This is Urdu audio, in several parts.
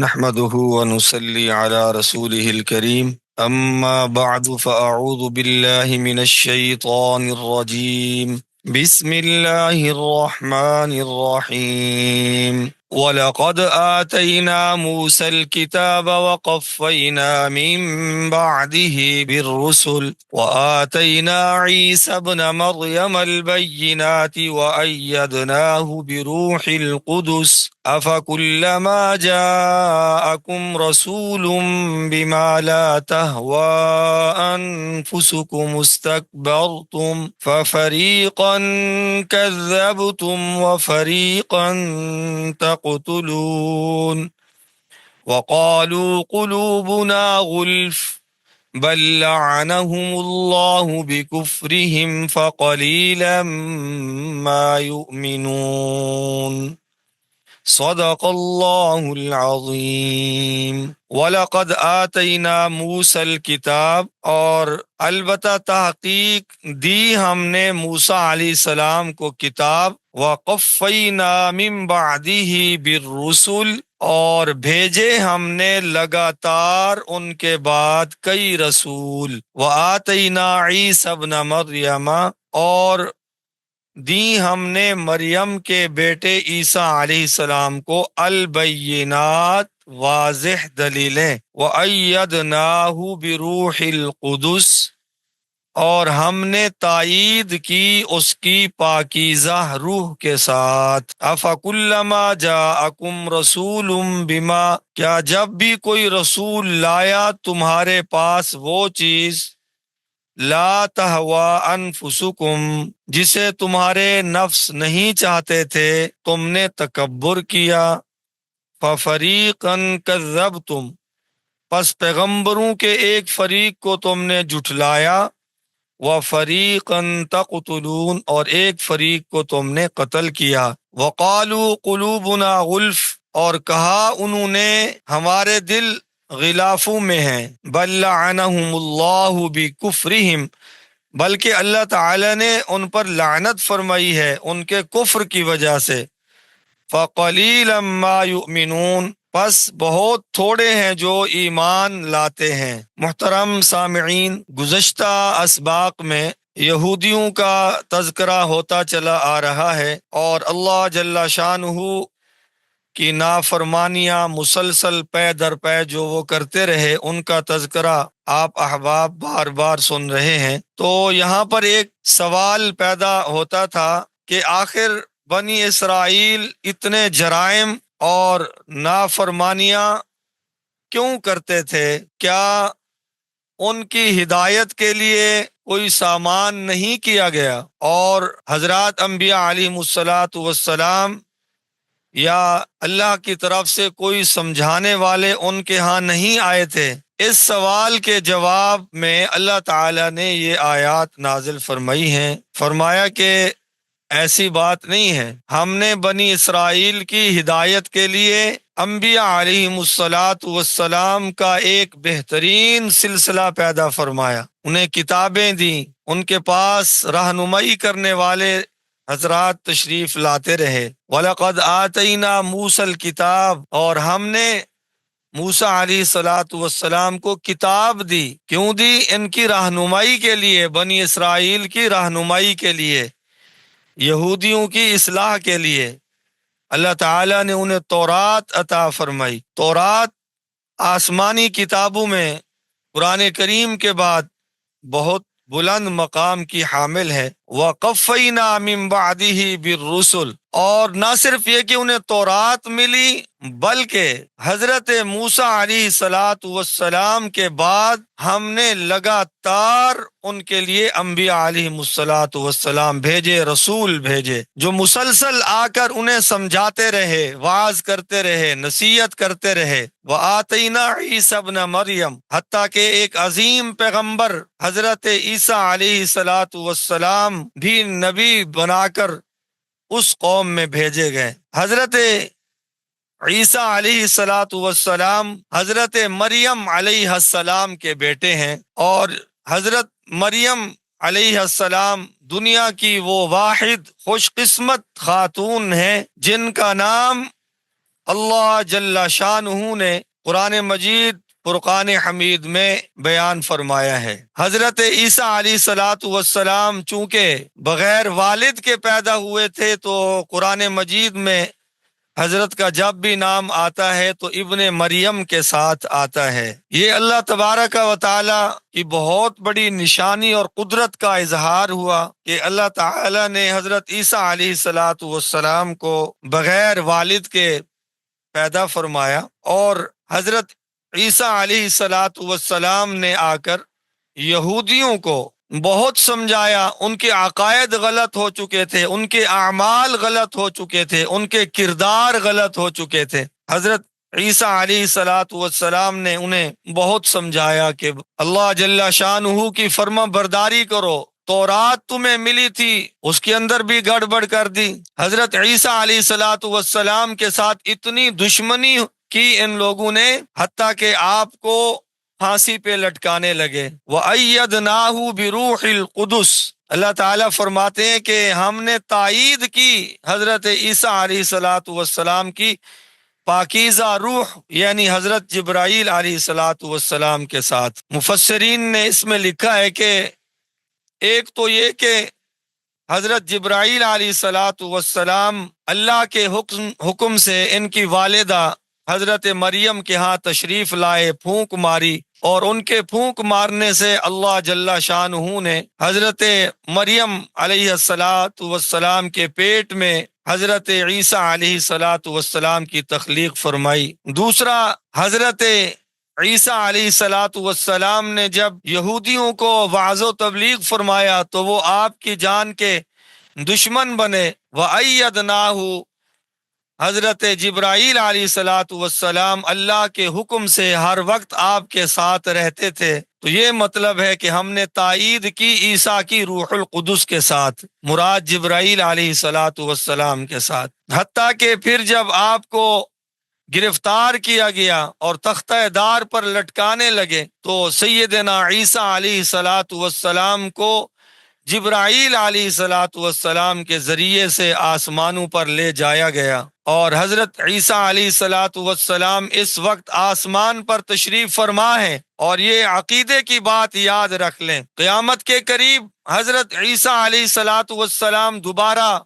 نحمده ونصلي على رسوله الكريم أما بعد فأعوذ بالله من الشيطان الرجيم بسم الله الرحمن الرحيم ولقد آتينا موسى الكتاب وقفينا من بعده بالرسل وآتينا عيسى ابن مريم البينات وأيدناه بروح القدس أفكلما جاءكم رسول بما لا تهوى أنفسكم استكبرتم ففريقا كذبتم وفريقا تقتلون وقالوا قلوبنا غلف بل لعنهم الله بكفرهم فقليلا ما يؤمنون صدق اللہ العظیم وَلَقَدْ آتَيْنَا مُوسَى الْكِتاب، اور البتہ تحقیق دی ہم نے موسیٰ علیہ السلام کو کتاب، وَقَفَّيْنَا مِن بَعْدِهِ بِالرُّسُلِ، اور بھیجے ہم نے لگاتار ان کے بعد کئی رسول، وَآتَيْنَا عِيسَى ابْنَ مَرْيَمَ، اور دی ہم نے مریم کے بیٹے عیسیٰ علیہ السلام کو البینات واضح دلیلیں، وَأَيَّدْنَاهُ بِرُوحِ الْقُدُسِ، اور ہم نے تائید کی اس کی پاکیزہ روح کے ساتھ، أَفَكُلَّمَا جَاءَكُمْ رَسُولٌ بِمَا، کیا جب بھی کوئی رسول لایا تمہارے پاس وہ چیز، لا تہوا انفسکم، جسے تمہارے نفس نہیں چاہتے تھے، تم نے تکبر کیا، ففریقا کذبتم، پس پیغمبروں کے ایک فریق کو تم نے جھٹلایا، وفریقا تقتلون، اور ایک فریق کو تم نے قتل کیا، وقالوا قلوبنا غلف، اور کہا انہوں نے ہمارے دل غلافوں میں ہیں، بل لعنہم اللہ بکفرہم، بلکہ اللہ تعالی نے ان پر لعنت فرمائی ہے ان کے کفر کی وجہ سے، فقلیلا ما یؤمنون، پس بہت تھوڑے ہیں جو ایمان لاتے ہیں۔ محترم سامعین، گزشتہ اسباق میں یہودیوں کا تذکرہ ہوتا چلا آ رہا ہے، اور اللہ جل شانہ کی نافرمانیاں مسلسل پے در پے جو وہ کرتے رہے ان کا تذکرہ آپ احباب بار بار سن رہے ہیں۔ تو یہاں پر ایک سوال پیدا ہوتا تھا کہ آخر بنی اسرائیل اتنے جرائم اور نافرمانیاں کیوں کرتے تھے؟ کیا ان کی ہدایت کے لیے کوئی سامان نہیں کیا گیا؟ اور حضرات انبیاء علیہم الصلاۃ والسلام یا اللہ کی طرف سے کوئی سمجھانے والے ان کے ہاں نہیں آئے تھے؟ اس سوال کے جواب میں اللہ تعالی نے یہ آیات نازل فرمائی ہیں، فرمایا کہ ایسی بات نہیں ہے، ہم نے بنی اسرائیل کی ہدایت کے لیے انبیاء علیہم الصلاۃ والسلام کا ایک بہترین سلسلہ پیدا فرمایا، انہیں کتابیں دیں، ان کے پاس رہنمائی کرنے والے حضرات تشریف لاتے رہے۔ وَلَقَدْ آتَيْنَا مُوسَى الْكِتاب، اور ہم نے موسیٰ علیہ الصلاۃ والسلام کو کتاب دی، کیوں دی؟ ان کی رہنمائی کے لیے، بنی اسرائیل کی رہنمائی کے لیے، یہودیوں کی اصلاح کے لیے۔ اللہ تعالیٰ نے انہیں تورات عطا فرمائی۔ تورات آسمانی کتابوں میں قرآن کریم کے بعد بہت بلند مقام کی حامل ہے۔ وَقَفَّيْنَا مِن بَعْدِهِ بِالرُّسُلِ، اور نہ صرف یہ کہ انہیں تورات ملی، بلکہ حضرت موسیٰ علیہ الصلاۃ والسلام کے بعد ہم نے لگاتار ان کے لیے انبیاء علیہم الصلاۃ والسلام بھیجے، رسول بھیجے، جو مسلسل آ کر انہیں سمجھاتے رہے، واعظ کرتے رہے، نصیحت کرتے رہے۔ وَآتَيْنَا عِيسَى ابْنَ مَرْيَم، حتیٰ کہ ایک عظیم پیغمبر حضرت عیسیٰ علیہ الصلاۃ والسلام بھی نبی بنا کر اس قوم میں بھیجے گئے۔ حضرت عیسیٰ علیہ الصلاۃ والسلام حضرت مریم علیہ السلام کے بیٹے ہیں، اور حضرت مریم علیہ السلام دنیا کی وہ واحد خوش قسمت خاتون ہیں جن کا نام اللہ جل شانہ نے قرآن مجید فرقان حمید میں بیان فرمایا ہے۔ حضرت عیسیٰ علیہ الصلاۃ والسلام چونکہ بغیر والد کے پیدا ہوئے تھے، تو قرآن مجید میں حضرت کا جب بھی نام آتا ہے تو ابن مریم کے ساتھ آتا ہے۔ یہ اللہ تبارک و تعالی کی بہت بڑی نشانی اور قدرت کا اظہار ہوا کہ اللہ تعالی نے حضرت عیسیٰ علیہ الصلاۃ والسلام کو بغیر والد کے پیدا فرمایا، اور حضرت عیسیٰ علیہ الصلاۃ والسلام نے آ کر یہودیوں کو بہت سمجھایا۔ ان کے عقائد غلط ہو چکے تھے، ان کے اعمال غلط ہو چکے تھے، ان کے کردار غلط ہو چکے تھے۔ حضرت عیسیٰ علیہ الصلاۃ والسلام نے انہیں بہت سمجھایا کہ اللہ جل شانہ کی فرما برداری کرو، تورات تمہیں ملی تھی اس کے اندر بھی گڑبڑ کر دی۔ حضرت عیسیٰ علیہ الصلاۃ والسلام کے ساتھ اتنی دشمنی کی ان لوگوں نے، حتیٰ کہ آپ کو پھانسی پہ لٹکانے لگے۔ وَأَيَّدْنَاهُ بِرُوحِ الْقُدُسِ، اللہ تعالیٰ فرماتے ہیں کہ ہم نے تائید کی حضرت عیسیٰ علیہ الصلاۃ والسلام کی پاکیزہ روح، یعنی حضرت جبرائیل علیہ الصلاۃ والسلام کے ساتھ۔ مفسرین نے اس میں لکھا ہے کہ ایک تو یہ کہ حضرت جبرائیل علیہ الصلاۃ والسلام اللہ کے حکم سے ان کی والدہ حضرت مریم کے ہاں تشریف لائے، پھونک ماری، اور ان کے پھونک مارنے سے اللہ جل شانہ نے حضرت مریم علیہ الصلاۃ والسلام کے پیٹ میں حضرت عیسیٰ علیہ الصلاۃ والسلام کی تخلیق فرمائی۔ دوسرا، حضرت عیسیٰ علیہ الصلاۃ والسلام نے جب یہودیوں کو وعظ و تبلیغ فرمایا تو وہ آپ کی جان کے دشمن بنے۔ وَأَيَّدْنَاهُ، حضرت جبرائیل علیہ الصلاۃ والسلام اللہ کے حکم سے ہر وقت آپ کے ساتھ رہتے تھے، تو یہ مطلب ہے کہ ہم نے تائید کی عیسیٰ کی روح القدس کے ساتھ، مراد جبرائیل علیہ الصلاۃ والسلام کے ساتھ۔ حتیٰ کہ پھر جب آپ کو گرفتار کیا گیا اور تختہ دار پر لٹکانے لگے تو سیدنا عیسیٰ علیہ الصلاۃ والسلام کو جبرائیل علیہ الصلاۃ والسلام کے ذریعے سے آسمانوں پر لے جایا گیا، اور حضرت عیسیٰ علیہ الصلاۃ والسلام اس وقت آسمان پر تشریف فرما ہے۔ اور یہ عقیدے کی بات یاد رکھ لیں، قیامت کے قریب حضرت عیسیٰ علیہ الصلاۃ والسلام دوبارہ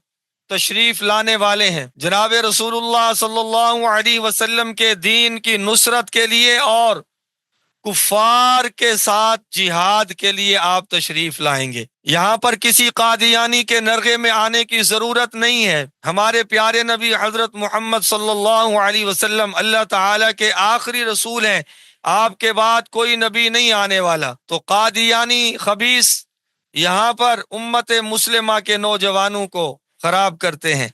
تشریف لانے والے ہیں، جناب رسول اللہ صلی اللہ علیہ وسلم کے دین کی نصرت کے لیے اور کفار کے ساتھ جہاد کے لیے آپ تشریف لائیں گے۔ یہاں پر کسی قادیانی کے نرغے میں آنے کی ضرورت نہیں ہے۔ ہمارے پیارے نبی حضرت محمد صلی اللہ علیہ وسلم اللہ تعالیٰ کے آخری رسول ہیں، آپ کے بعد کوئی نبی نہیں آنے والا۔ تو قادیانی خبیث یہاں پر امت مسلمہ کے نوجوانوں کو خراب کرتے ہیں۔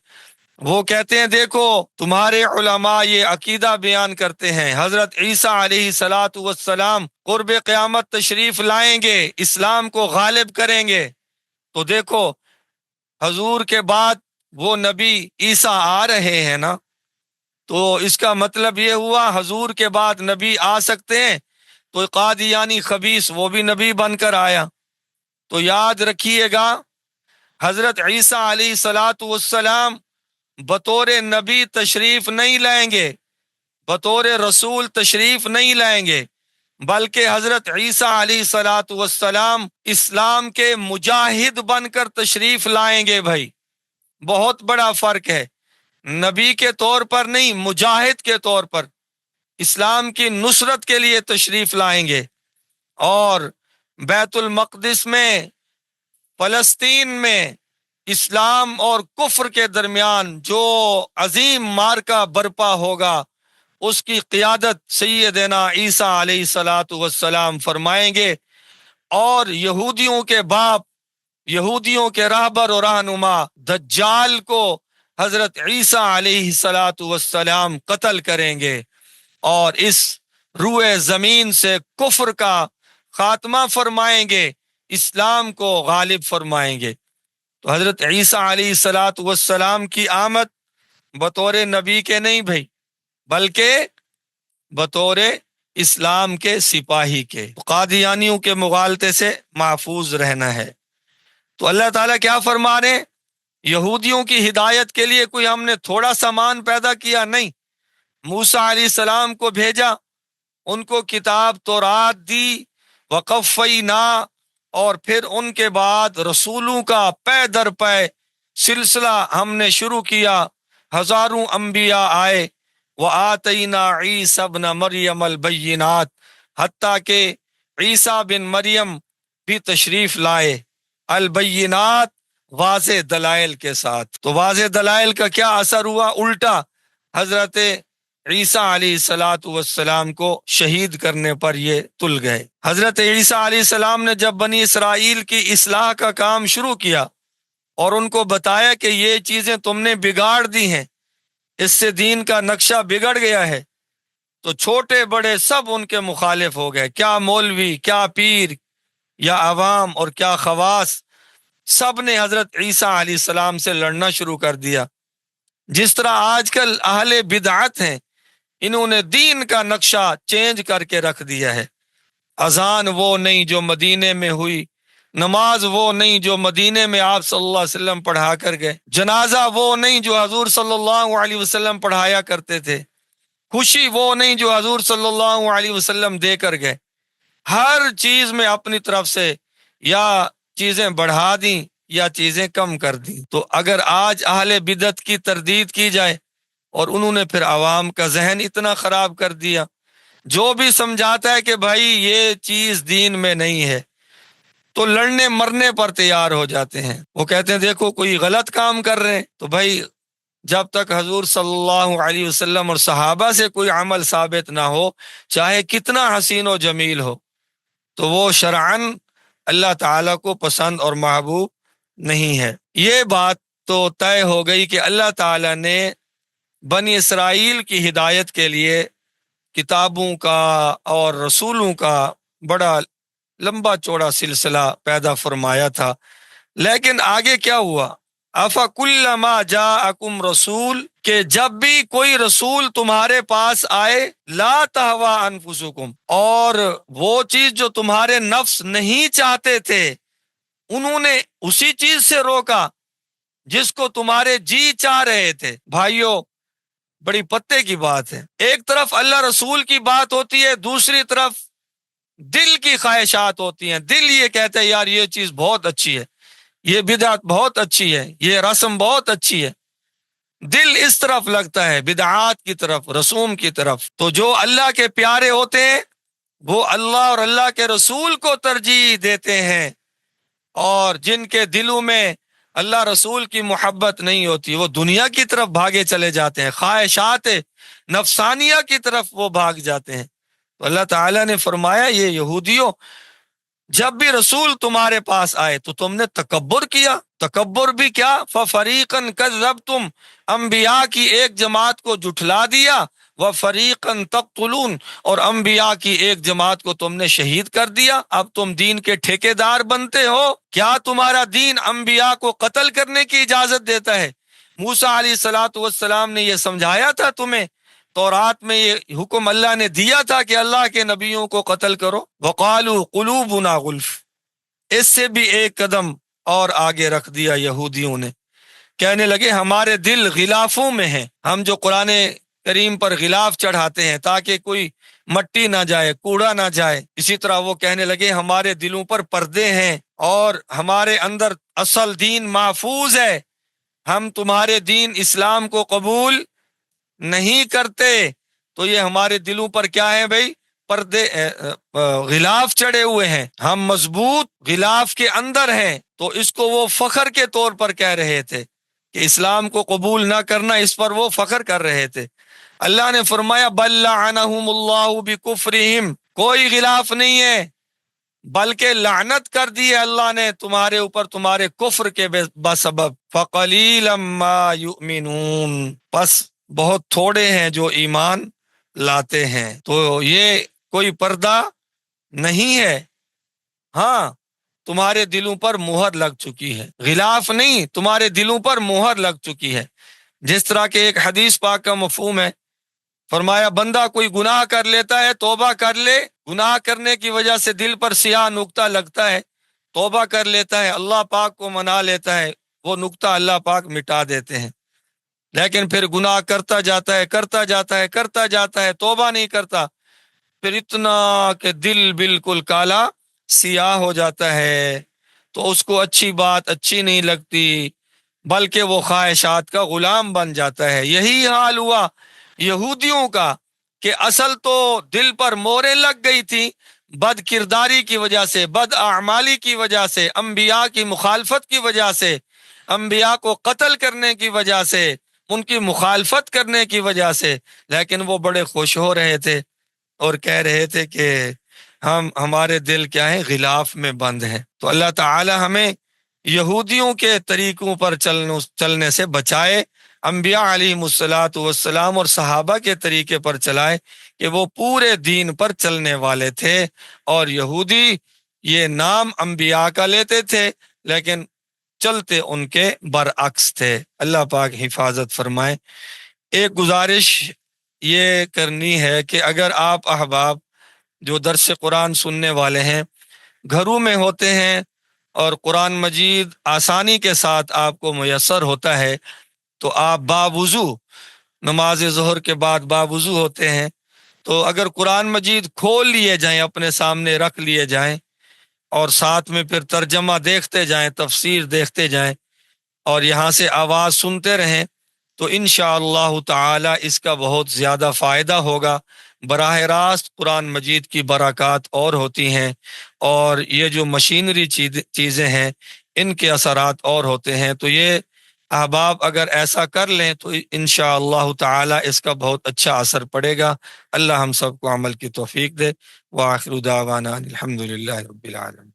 وہ کہتے ہیں دیکھو تمہارے علماء یہ عقیدہ بیان کرتے ہیں حضرت عیسیٰ علیہ الصلاۃ والسلام قرب قیامت تشریف لائیں گے، اسلام کو غالب کریں گے۔ تو دیکھو حضور کے بعد وہ نبی عیسیٰ آ رہے ہیں نا، تو اس کا مطلب یہ ہوا حضور کے بعد نبی آ سکتے ہیں۔ تو قادیانی خبیث وہ بھی نبی بن کر آیا۔ تو یاد رکھیے گا حضرت عیسیٰ علیہ الصلاۃ والسلام بطور نبی تشریف نہیں لائیں گے، بطور رسول تشریف نہیں لائیں گے، بلکہ حضرت عیسیٰ علیہ الصلاۃ والسلام اسلام کے مجاہد بن کر تشریف لائیں گے۔ بھائی بہت بڑا فرق ہے، نبی کے طور پر نہیں، مجاہد کے طور پر اسلام کی نصرت کے لیے تشریف لائیں گے۔ اور بیت المقدس میں، فلسطین میں اسلام اور کفر کے درمیان جو عظیم مارکہ برپا ہوگا اس کی قیادت سیدنا عیسیٰ علیہ الصلاۃ والسلام فرمائیں گے، اور یہودیوں کے باپ، یہودیوں کے رہبر و رہنما دجال کو حضرت عیسیٰ علیہ الصلاۃ والسلام قتل کریں گے، اور اس روئے زمین سے کفر کا خاتمہ فرمائیں گے، اسلام کو غالب فرمائیں گے۔ تو حضرت عیسیٰ علیہ الصلاۃ والسلام کی آمد بطور نبی کے نہیں بھائی، بلکہ بطور اسلام کے سپاہی کے، قادیانیوں کے مغالطے سے محفوظ رہنا ہے۔ تو اللہ تعالیٰ کیا فرما رہے ہیں؟ یہودیوں کی ہدایت کے لیے کوئی ہم نے تھوڑا سامان پیدا کیا نہیں، موسیٰ علیہ السلام کو بھیجا، ان کو کتاب تورات دی، وقفینا، اور پھر ان کے بعد رسولوں کا پے در پے سلسلہ ہم نے شروع کیا، ہزاروں انبیاء آئے، وآتینا عیسی ابن مریم البینات، حتیٰ کہ عیسیٰ بن مریم بھی تشریف لائے، البینات، واضح دلائل کے ساتھ۔ تو واضح دلائل کا کیا اثر ہوا؟ الٹا حضرت عیسیٰ علیہ السلام کو شہید کرنے پر یہ تل گئے۔ حضرت عیسیٰ علیہ السلام نے جب بنی اسرائیل کی اصلاح کا کام شروع کیا اور ان کو بتایا کہ یہ چیزیں تم نے بگاڑ دی ہیں، اس سے دین کا نقشہ بگڑ گیا ہے، تو چھوٹے بڑے سب ان کے مخالف ہو گئے، کیا مولوی، کیا پیر یا عوام اور کیا خواص، سب نے حضرت عیسیٰ علیہ السلام سے لڑنا شروع کر دیا۔ جس طرح آج کل اہل بدعت ہیں، انہوں نے دین کا نقشہ چینج کر کے رکھ دیا ہے۔ اذان وہ نہیں جو مدینے میں ہوئی، نماز وہ نہیں جو مدینے میں آپ صلی اللہ علیہ وسلم پڑھا کر گئے، جنازہ وہ نہیں جو حضور صلی اللہ علیہ وسلم پڑھایا کرتے تھے، خوشی وہ نہیں جو حضور صلی اللہ علیہ وسلم دے کر گئے۔ ہر چیز میں اپنی طرف سے یا چیزیں بڑھا دیں یا چیزیں کم کر دیں۔ تو اگر آج اہل بدعت کی تردید کی جائے اور انہوں نے پھر عوام کا ذہن اتنا خراب کر دیا، جو بھی سمجھاتا ہے کہ بھائی یہ چیز دین میں نہیں ہے تو لڑنے مرنے پر تیار ہو جاتے ہیں۔ وہ کہتے ہیں دیکھو کوئی غلط کام کر رہے ہیں، تو بھائی جب تک حضور صلی اللہ علیہ وسلم اور صحابہ سے کوئی عمل ثابت نہ ہو، چاہے کتنا حسین و جمیل ہو، تو وہ شرعاً اللہ تعالیٰ کو پسند اور محبوب نہیں ہے۔ یہ بات تو طے ہو گئی کہ اللہ تعالیٰ نے بنی اسرائیل کی ہدایت کے لیے کتابوں کا اور رسولوں کا بڑا لمبا چوڑا سلسلہ پیدا فرمایا تھا، لیکن آگے کیا ہوا؟ افکلما جاءکم رسول، کہ جب بھی کوئی رسول تمہارے پاس آئے، لا تہوا انفسکم، اور وہ چیز جو تمہارے نفس نہیں چاہتے تھے انہوں نے اسی چیز سے روکا جس کو تمہارے جی چاہ رہے تھے۔ بھائیو بڑی پتے کی بات ہے، ایک طرف اللہ رسول کی بات ہوتی ہے، دوسری طرف دل کی خواہشات ہوتی ہیں۔ دل یہ کہتا ہے یار یہ چیز بہت اچھی ہے، یہ بدعت بہت اچھی ہے، یہ رسم بہت اچھی ہے، دل اس طرف لگتا ہے، بدعات کی طرف، رسوم کی طرف۔ تو جو اللہ کے پیارے ہوتے ہیں وہ اللہ اور اللہ کے رسول کو ترجیح دیتے ہیں، اور جن کے دلوں میں اللہ رسول کی محبت نہیں ہوتی وہ دنیا کی طرف بھاگے چلے جاتے ہیں، خواہشات نفسانیہ کی طرف وہ بھاگ جاتے ہیں۔ تو اللہ تعالیٰ نے فرمایا یہ یہودیوں، جب بھی رسول تمہارے پاس آئے تو تم نے تکبر کیا۔ تکبر بھی کیا؟ فَفَرِيقًا كَذَّبْتُمْ، انبیاء کی ایک جماعت کو جھٹلا دیا، وَفَرِيقًا تَقْتُلُونَ، اور انبیاء کی ایک جماعت کو تم نے شہید کر دیا۔ اب تم دین کے ٹھیکیدار بنتے ہو؟ کیا تمہارا دین انبیاء کو قتل کرنے کی اجازت دیتا ہے؟ موسیٰ علیہ السلام نے یہ سمجھایا تھا تمہیں، تورات میں یہ حکم اللہ نے دیا تھا کہ اللہ کے نبیوں کو قتل کرو۔ وَقَالُوا قُلُوبُنَا غُلْفٌ، اس سے بھی ایک قدم اور آگے رکھ دیا یہودیوں نے، کہنے لگے ہمارے دل غلافوں میں ہیں، ہم جو قرآن کریم پر غلاف چڑھاتے ہیں تاکہ کوئی مٹی نہ جائے، کوڑا نہ جائے، اسی طرح وہ کہنے لگے ہمارے دلوں پر پردے ہیں اور ہمارے اندر اصل دین محفوظ ہے، ہم تمہارے دین اسلام کو قبول نہیں کرتے۔ تو یہ ہمارے دلوں پر کیا ہے بھائی؟ پردے، غلاف چڑھے ہوئے ہیں، ہم مضبوط غلاف کے اندر ہیں۔ تو اس کو وہ فخر کے طور پر کہہ رہے تھے کہ اسلام کو قبول نہ کرنا، اس پر وہ فخر کر رہے تھے۔ اللہ نے فرمایا بل لعنہم اللہ بکفرہم، کوئی غلاف نہیں ہے بلکہ لعنت کر دی ہے اللہ نے تمہارے اوپر تمہارے کفر کے بسبب۔ فقلیلا ما یؤمنون، پس بہت تھوڑے ہیں جو ایمان لاتے ہیں۔ تو یہ کوئی پردہ نہیں ہے، ہاں تمہارے دلوں پر مہر لگ چکی ہے، غلاف نہیں، تمہارے دلوں پر مہر لگ چکی ہے۔ جس طرح کہ ایک حدیث پاک کا مفہوم ہے، فرمایا بندہ کوئی گناہ کر لیتا ہے، توبہ کر لے، گناہ کرنے کی وجہ سے دل پر سیاہ نقطہ لگتا ہے، توبہ کر لیتا ہے، اللہ پاک کو منا لیتا ہے، وہ نقطہ اللہ پاک مٹا دیتے ہیں۔ لیکن پھر گناہ کرتا جاتا ہے کرتا جاتا ہے کرتا جاتا ہے، توبہ نہیں کرتا، پھر اتنا کہ دل بالکل کالا سیاہ ہو جاتا ہے، تو اس کو اچھی بات اچھی نہیں لگتی، بلکہ وہ خواہشات کا غلام بن جاتا ہے۔ یہی حال ہوا یہودیوں کا کہ اصل تو دل پر موریں لگ گئی تھی بد کرداری کی وجہ سے، بد اعمالی کی وجہ سے، انبیاء کی مخالفت کی وجہ سے، انبیاء کو قتل کرنے کی وجہ سے، ان کی مخالفت کرنے کی وجہ سے، لیکن وہ بڑے خوش ہو رہے تھے اور کہہ رہے تھے کہ ہمارے دل کیا ہے، غلاف میں بند ہے۔ تو اللہ تعالی ہمیں یہودیوں کے طریقوں پر چلنے سے بچائے، انبیاء علیہم الصلاۃ والسلام اور صحابہ کے طریقے پر چلائے کہ وہ پورے دین پر چلنے والے تھے، اور یہودی یہ نام انبیاء کا لیتے تھے لیکن چلتے ان کے برعکس تھے۔ اللہ پاک حفاظت فرمائے۔ ایک گزارش یہ کرنی ہے کہ اگر آپ احباب جو درس قرآن سننے والے ہیں گھروں میں ہوتے ہیں اور قرآن مجید آسانی کے ساتھ آپ کو میسر ہوتا ہے، تو آپ باوضو نماز ظہر کے بعد باوضو ہوتے ہیں، تو اگر قرآن مجید کھول لیے جائیں، اپنے سامنے رکھ لیے جائیں، اور ساتھ میں پھر ترجمہ دیکھتے جائیں، تفسیر دیکھتے جائیں، اور یہاں سے آواز سنتے رہیں، تو انشاءاللہ تعالی اس کا بہت زیادہ فائدہ ہوگا۔ براہ راست قرآن مجید کی برکات اور ہوتی ہیں، اور یہ جو مشینری چیزیں ہیں ان کے اثرات اور ہوتے ہیں۔ تو یہ احباب اگر ایسا کر لیں تو انشاءاللہ تعالی اس کا بہت اچھا اثر پڑے گا۔ اللہ ہم سب کو عمل کی توفیق دے۔ وآخر دعوانا الحمدللہ رب العالمین۔